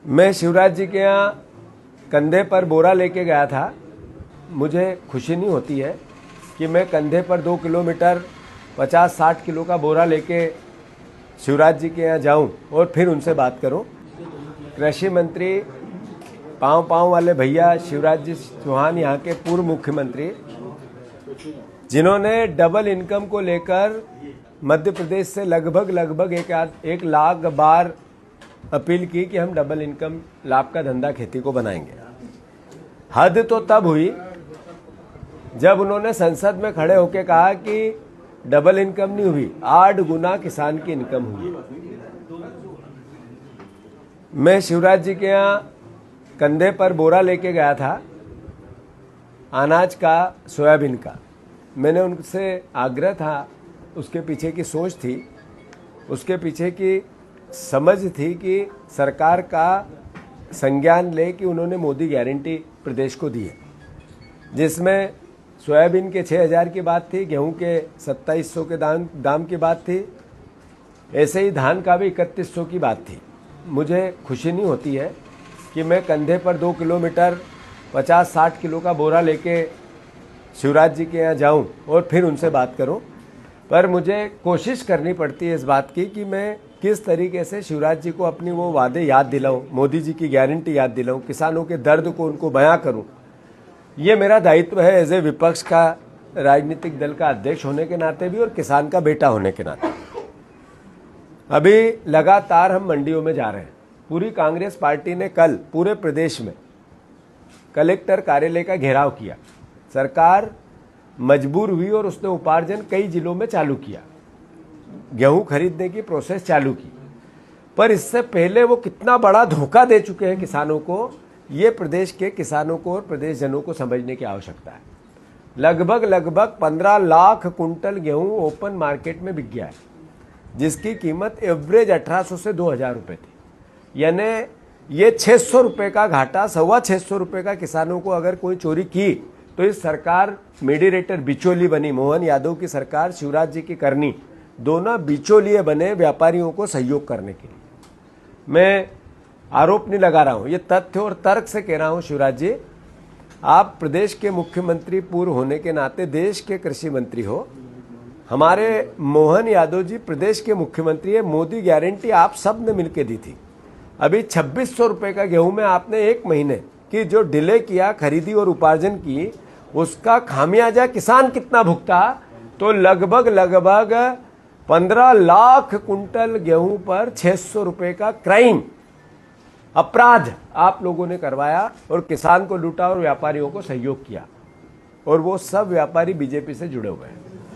मैं शिवराज जी के यहाँ कंधे पर बोरा लेके गया था। मुझे खुशी नहीं होती है कि मैं कंधे पर 2 किलोमीटर 50-60 किलो का बोरा लेके शिवराज जी के यहाँ जाऊं और फिर उनसे बात करूं। कृषि मंत्री पाँव वाले भैया शिवराज जी चौहान, यहाँ के पूर्व मुख्यमंत्री, जिन्होंने डबल इनकम को लेकर मध्य प्रदेश से लगभग 1 लाख बार अपील की कि हम डबल इनकम लाभ का धंधा खेती को बनाएंगे। हद तो तब हुई जब उन्होंने संसद में खड़े होकर कहा कि डबल इनकम नहीं हुई, 8 गुना किसान की इनकम हुई। मैं शिवराज जी के यहाँ कंधे पर बोरा लेके गया था, अनाज का, सोयाबीन का। मैंने उनसे आग्रह था, उसके पीछे की सोच थी, उसके पीछे की समझ थी कि सरकार का संज्ञान ले कि उन्होंने मोदी गारंटी प्रदेश को दी है, जिसमें सोयाबीन के 6,000 की बात थी, गेहूं के 2700 के दाम की बात थी, ऐसे ही धान का भी 3100 की बात थी। मुझे खुशी नहीं होती है कि मैं कंधे पर 2 किलोमीटर 50-60 किलो का बोरा लेके शिवराज जी के यहाँ जाऊं और फिर उनसे बात करूं, पर मुझे कोशिश करनी पड़ती है इस बात की कि मैं किस तरीके से शिवराज जी को अपनी वो वादे याद दिलाऊं, मोदी जी की गारंटी याद दिलाऊं, किसानों के दर्द को उनको बयां करूं। ये मेरा दायित्व है एज ए विपक्ष का, राजनीतिक दल का अध्यक्ष होने के नाते भी और किसान का बेटा होने के नाते। अभी लगातार हम मंडियों में जा रहे हैं। पूरी कांग्रेस पार्टी ने कल पूरे प्रदेश में कलेक्टर कार्यालय का घेराव किया। सरकार मजबूर हुई और उसने उपार्जन कई जिलों में चालू किया, गेहूं खरीदने की प्रोसेस चालू की। पर इससे पहले वो कितना बड़ा धोखा दे चुके हैं किसानों को, ये प्रदेश के किसानों को और प्रदेश जनों को समझने की आवश्यकता है। लगभग 15 लाख कुंटल गेहूं ओपन मार्केट में बिक गया है, जिसकी कीमत एवरेज 1800 से 2000 रुपये थी। यानी ये 600 रुपये का घाटा, 625 रुपये का किसानों को अगर कोई चोरी की तो इस सरकार मीडिएटर बिचौली बनी। मोहन यादव की सरकार, शिवराज जी की करनी, दोनों बिचौलिए बने व्यापारियों को सहयोग करने के लिए। मैं आरोप नहीं लगा रहा हूं, ये तथ्य और तर्क से कह रहा हूं। शिवराज जी, आप प्रदेश के मुख्यमंत्री पूर्व होने के नाते देश के कृषि मंत्री हो। हमारे मोहन यादव जी प्रदेश के मुख्यमंत्री है। मोदी गारंटी आप सब ने मिलकर दी थी। अभी 2600 रुपये का गेहूं में आपने 1 महीने की जो डिले किया खरीदी और उपार्जन की, उसका खामियाजा किसान कितना भुगता? तो लगभग 15 लाख कुंटल गेहूं पर 600 रुपये का क्राइम, अपराध आप लोगों ने करवाया और किसान को लूटा और व्यापारियों को सहयोग किया। और वो सब व्यापारी बीजेपी से जुड़े हुए हैं।